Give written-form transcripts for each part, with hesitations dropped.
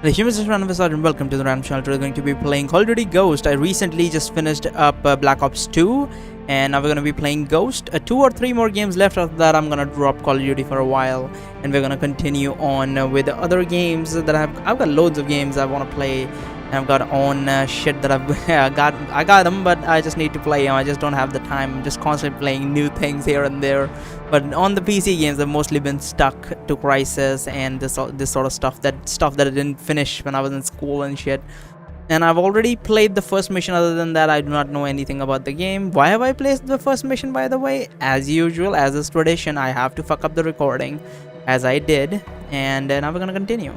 The humans is random Visage and welcome to the random channel. We're going to be playing Call of Duty Ghost. I recently just finished up Black Ops 2 and now we're going to be playing Ghost. 2 or 3 more games left. After that I'm going to drop Call of Duty for a while and we're going to continue on with the other games that I've got loads of games I want to play. I've got on shit that I got them, but I just need to play them. I just don't have the time. I'm just constantly playing new things here and there. But on the PC games, I've mostly been stuck to Crisis and this sort of stuff that I didn't finish when I was in school and shit. And I've already played the first mission. Other than that, I do not know anything about the game. Why have I played the first mission, by the way? As usual, as is tradition, I have to fuck up the recording, as I did. And now we're gonna continue.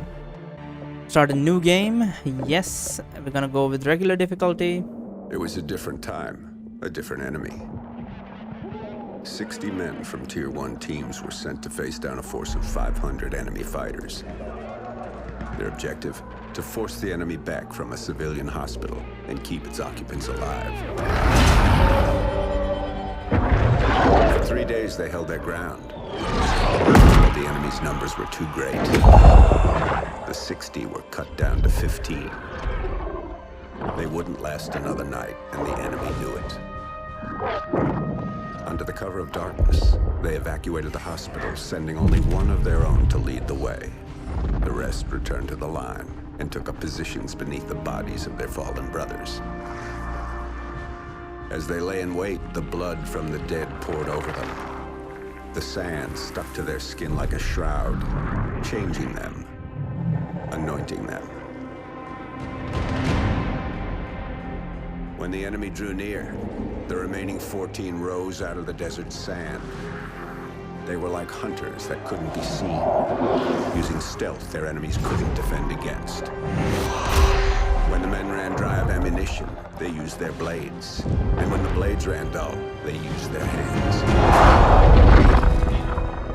Start a new game. Yes, we're gonna go with regular difficulty. It was a different time, a different enemy. 60 men from Tier 1 teams were sent to face down a force of 500 enemy fighters. Their objective? To force the enemy back from a civilian hospital and keep its occupants alive. For 3 days they held their ground. But the enemy's numbers were too great. The 60 were cut down to 15. They wouldn't last another night, and the enemy knew it. Under the cover of darkness, they evacuated the hospital, sending only one of their own to lead the way. The rest returned to the line and took up positions beneath the bodies of their fallen brothers. As they lay in wait, the blood from the dead poured over them. The sand stuck to their skin like a shroud, changing them, anointing them. When the enemy drew near, the remaining 14 rose out of the desert sand. They were like hunters that couldn't be seen, using stealth their enemies couldn't defend against. When the men ran dry of ammunition, they used their blades. And when the blades ran dull, they used their hands.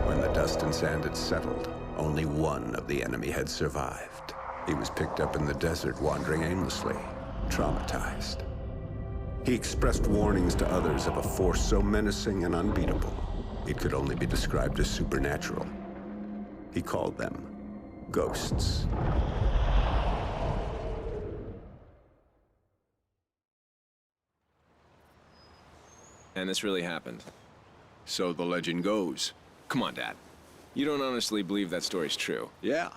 When the dust and sand had settled, only one of the enemy had survived. He was picked up in the desert, wandering aimlessly, traumatized. He expressed warnings to others of a force so menacing and unbeatable, it could only be described as supernatural. He called them ghosts. And this really happened. So the legend goes. Come on, Dad. You don't honestly believe that story's true? Yeah,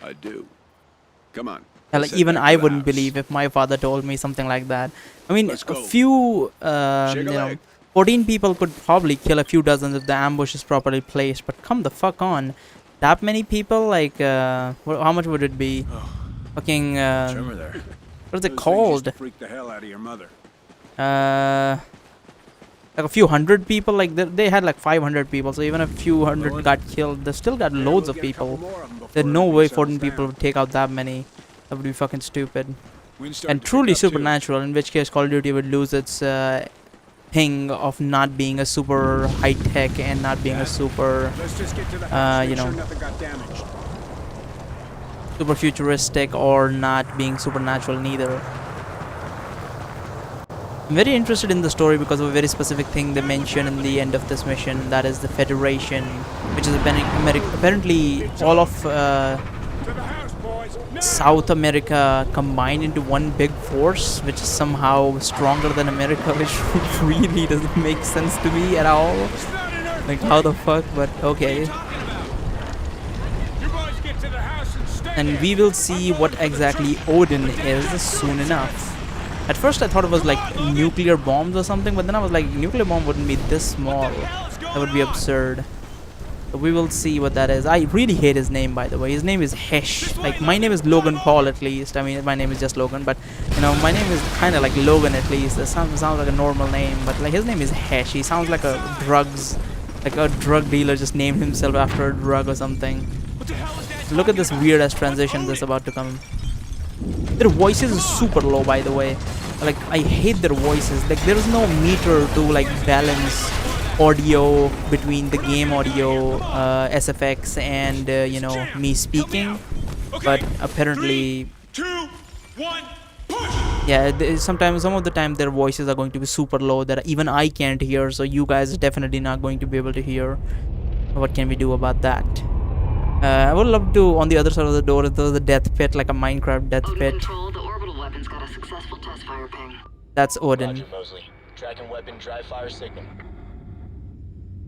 I do. Come on. Yeah, like even I wouldn't believe if my father told me something like that. I mean, a few, 14 people could probably kill a few dozens if the ambush is properly placed. But come the fuck on, that many people? Like, how much would it be? Fucking, what is it called? Freak the hell out of your mother. Like a few hundred people. Like they had like 500 people. So even a few hundred got killed, they still got loads of people. There's no way 14 people would take out that many. That would be fucking stupid. And truly supernatural, in which case Call of Duty would lose its thing of not being a super high-tech and not being a super, super futuristic or not being supernatural neither. I'm very interested in the story because of a very specific thing they mention in the end of this mission. That is the Federation, which is apparently all of South America combined into one big force, which is somehow stronger than America, which really doesn't make sense to me at all. Like, how the fuck? But okay. And we will see what exactly Odin is soon enough. At first I thought it was like nuclear bombs or something, but then I was like, nuclear bomb wouldn't be this small. That would be absurd. So we will see what that is. I really hate his name, by the way. His name is Hesh. Like, my name is Logan Paul at least. I mean, my name is just Logan, but you know, my name is kind of like Logan at least. It sounds like a normal name, but like his name is Hesh. He sounds like a drug dealer just named himself after a drug or something. Look at this weird ass transition that's about to come. Their voices are super low, by the way. Like, I hate their voices. Like, there is no meter to like balance audio between the game audio, SFX, and you know, me speaking. But apparently, 3, 2, 1, push! yeah, sometimes, some of the time, their voices are going to be super low that even I can't hear. So you guys are definitely not going to be able to hear. What can we do about that? I would love to, on the other side of the door, if there was a death pit, like a Minecraft death Odin pit. Control, the orbital weapon's got a successful test fire ping. That's Odin. Roger, Mosley. Tracking weapon dry fire signal.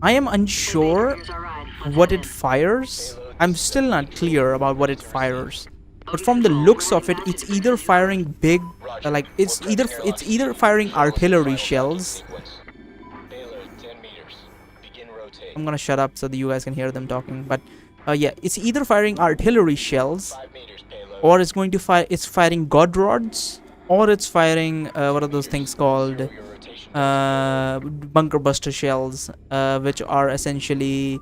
I am unsure Here's our ride. Let's what head it in. fires. I'm still not clear about what it fires. But from the looks of it, it's either firing big, like it's either firing artillery shells. Payload 10 meters. Begin rotate. I'm gonna shut up so that you guys can hear them talking. But yeah, it's either firing artillery shells, 5 meters payload. or it's going to fire. It's firing god rods, or it's firing what are those things called? Your rotation. Bunker buster shells, which are essentially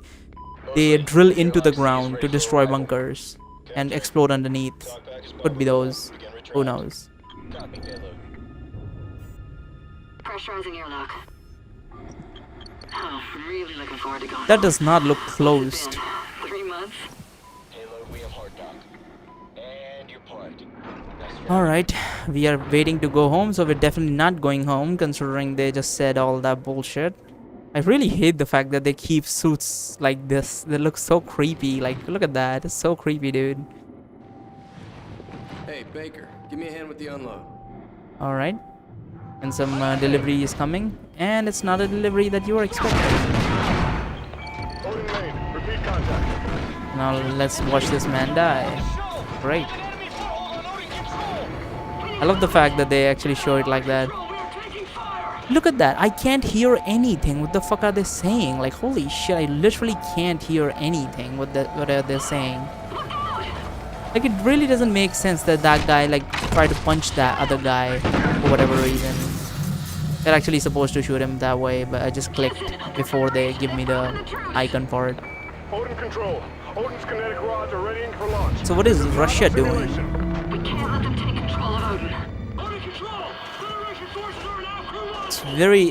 they drill into the ground to destroy bunkers and explode underneath. Could be those. Begin retract. Who knows? Copy payload. Pressurizing airlock. Oh, really looking forward to going That home. does not look It's closed. been 3 months. Payload, we have hard dock. And you're parked. Nice try. Alright, we are waiting to go home, so we're definitely not going home considering they just said all that bullshit. I really hate the fact that they keep suits like this. They look so creepy. Like, look at that. It's so creepy, dude. Hey, Baker, give me a hand with the unload. Alright. And some delivery is coming. And it's not a delivery that you were expecting. Odin main, repeat contact. Now let's watch this man die. Great. I love the fact that they actually show it like that. Look at that. I can't hear anything. What the fuck are they saying? Like, holy shit, I literally can't hear anything what are they saying. Like, it really doesn't make sense that that guy, like, tried to punch that other guy for whatever reason. They're actually supposed to shoot him that way, but I just clicked before they give me the icon for it. Odin control. Odin's kinetic rods are readying for launch. So what is Russia doing? We can't let them take control of Odin. Odin Control! Federation forces are now crew launch!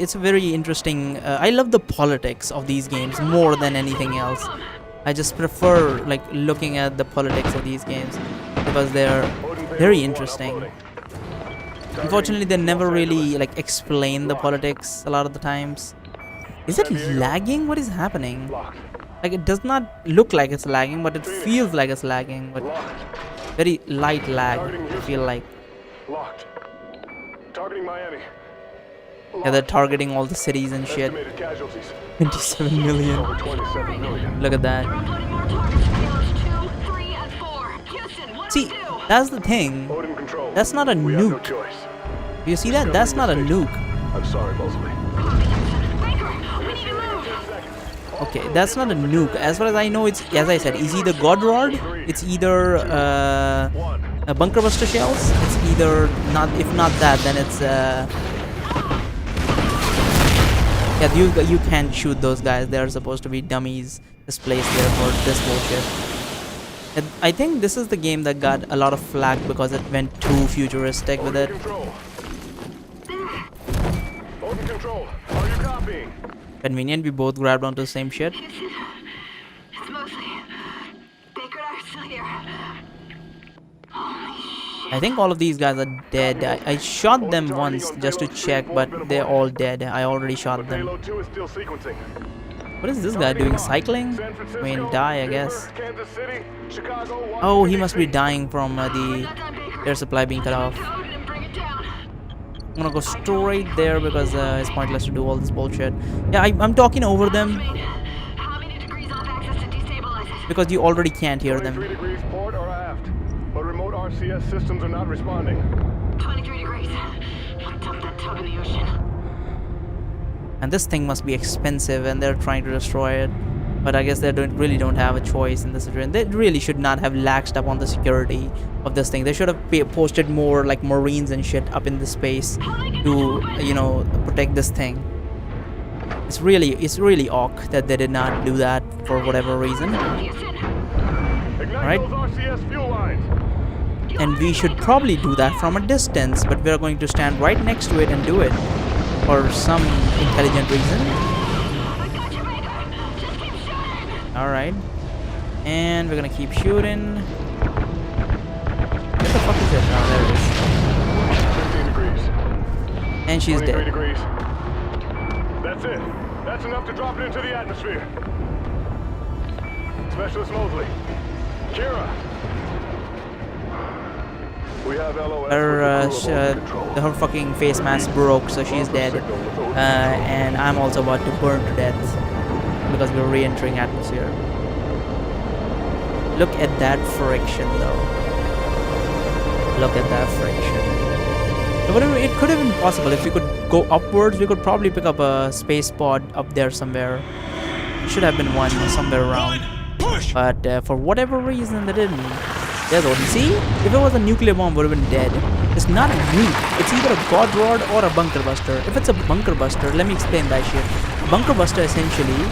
It's a very interesting. I love the politics of these games more than anything else. I just prefer like looking at the politics of these games because they're very interesting. Unfortunately, they never really like explain the politics a lot of the times. Is it lagging? What is happening? Locked. Like, it does not look like it's lagging, but it feels like it's lagging. But Locked. very light lag, I feel like. Locked. Targeting Miami. Yeah, they're targeting all the cities and shit. Estimated casualties. 27 million. Over 27 million. Look at that. We're uploading more targets. Payloads 2, 3, and 4. Houston, what do See, we do? that's the thing. Odin control. That's not a We have no nuke. choice. You see that? That's not a nuke. I'm sorry, Mosley. Baker, we need to move. Okay, that's not a nuke. As far as I know, it's, as I said, it's either God Rod, it's either bunker buster shells, it's either not. If not that, then it's yeah. You can't shoot those guys. They're supposed to be dummies just placed there for this bullshit. And I think this is the game that got a lot of flack because it went too futuristic with it. Control. Odin control. Are you copying? Convenient, we both grabbed onto the same shit. It's mostly. Baker and I are still here. I think all of these guys are dead. I shot them once just to check, but they're all dead. I already shot them. Payload 2 is still sequencing. What is this guy doing? Cycling? San I Francisco, mean, die, I guess. Denver, Kansas City, Chicago, Oh, Washington, he must be DC. dying from the air supply being cut off. Odin and bring it down. I'm gonna go straight there because it's pointless to do all this bullshit. Yeah, I'm talking over them How many degrees off access to destabilize it? because you already can't hear 23 them. degrees port or aft. But remote RCS systems are not responding. 23 degrees. Dump that tub in the ocean. And this thing must be expensive and they're trying to destroy it. But I guess they really don't have a choice in this situation. They really should not have laxed up on the security of this thing. They should have posted more like Marines and shit up in the space to, you know, protect this thing. It's really awk that they did not do that for whatever reason. Houston, Ignite Alright. those RCS fuel lines. And we should probably do that from a distance, but we're going to stand right next to it and do it for some intelligent reason. I got you, Baker. Just keep shooting. Alright. And we're gonna keep shooting. What the fuck is it? Oh, there it is. 15 degrees. And she's 23 dead. degrees. That's it. That's enough to drop it into the atmosphere. Specialist Mosley, Kira! We have LOS with the crew of control. her fucking face mask broke, so she's dead. And I'm also about to burn to death because we're re-entering atmosphere. Look at that friction, though. Look at that friction. It could have been possible if we could go upwards. We could probably pick up a space pod up there somewhere. Should have been one somewhere around. But for whatever reason, they didn't. There's Odin. See? If it was a nuclear bomb, would have been dead. It's not a nuke. It's either a god rod or a bunker buster. If it's a bunker buster, let me explain that shit. A bunker buster essentially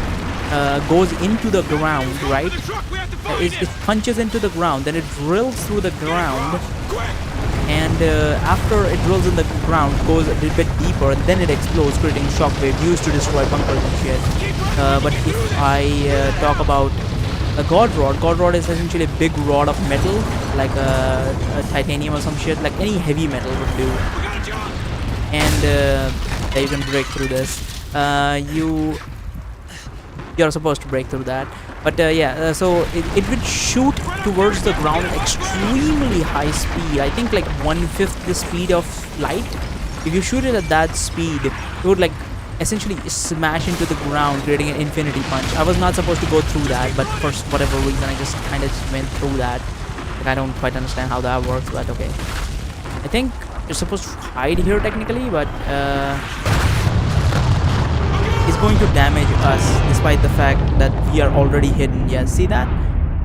goes into the ground, right? It punches into the ground, then it drills through the ground, and after it drills in the ground, goes a bit deeper, and then it explodes, creating shockwave used to destroy bunkers and shit. But if I talk about a god rod is essentially a big rod of metal, like a titanium or some shit, like any heavy metal would do. And yeah, you can break through this. You're supposed to break through that. But yeah, so it would shoot towards the ground at extremely high speed. I think like 1/5 the speed of light. If you shoot it at that speed, it would like essentially smash into the ground, creating an infinity punch. I was not supposed to go through that, but for whatever reason, I just kind of went through that. Like, I don't quite understand how that works, but okay. I think you're supposed to hide here technically, but it's going to damage us despite the fact that we are already hidden. Yeah, see that?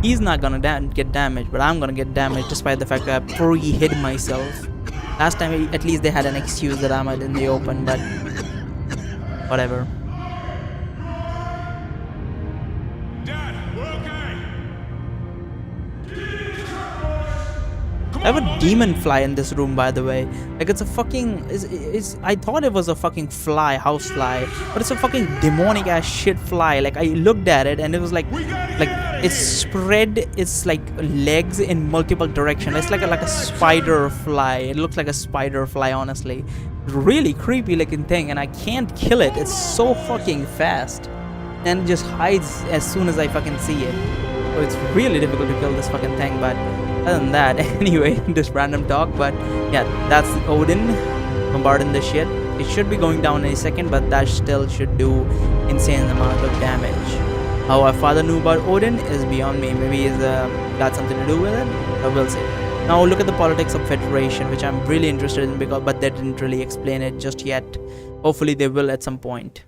He's not gonna get damaged, but I'm gonna get damaged despite the fact that I pre-hid myself. Last time, at least they had an excuse that I'm out in the open, but whatever. Dad, we're okay. I have a demon fly in this room, by the way. Like, it's a fucking... I thought it was a fucking fly, house fly. But it's a fucking demonic ass shit fly. Like, I looked at it and it was like it's spread its like legs in multiple directions. It's like a spider fly. It looks like a spider fly, honestly. Really creepy looking thing, and I can't kill it. It's so fucking fast. And it just hides as soon as I fucking see it. So it's really difficult to kill this fucking thing, but... Other than that, anyway, just random talk, but yeah, that's Odin bombarding the shit. It should be going down in a second, but that still should do insane amount of damage. How our father knew about Odin is beyond me. Maybe he's got something to do with it, but we'll see. Now look at the politics of Federation, which I'm really interested in, but they didn't really explain it just yet. Hopefully they will at some point.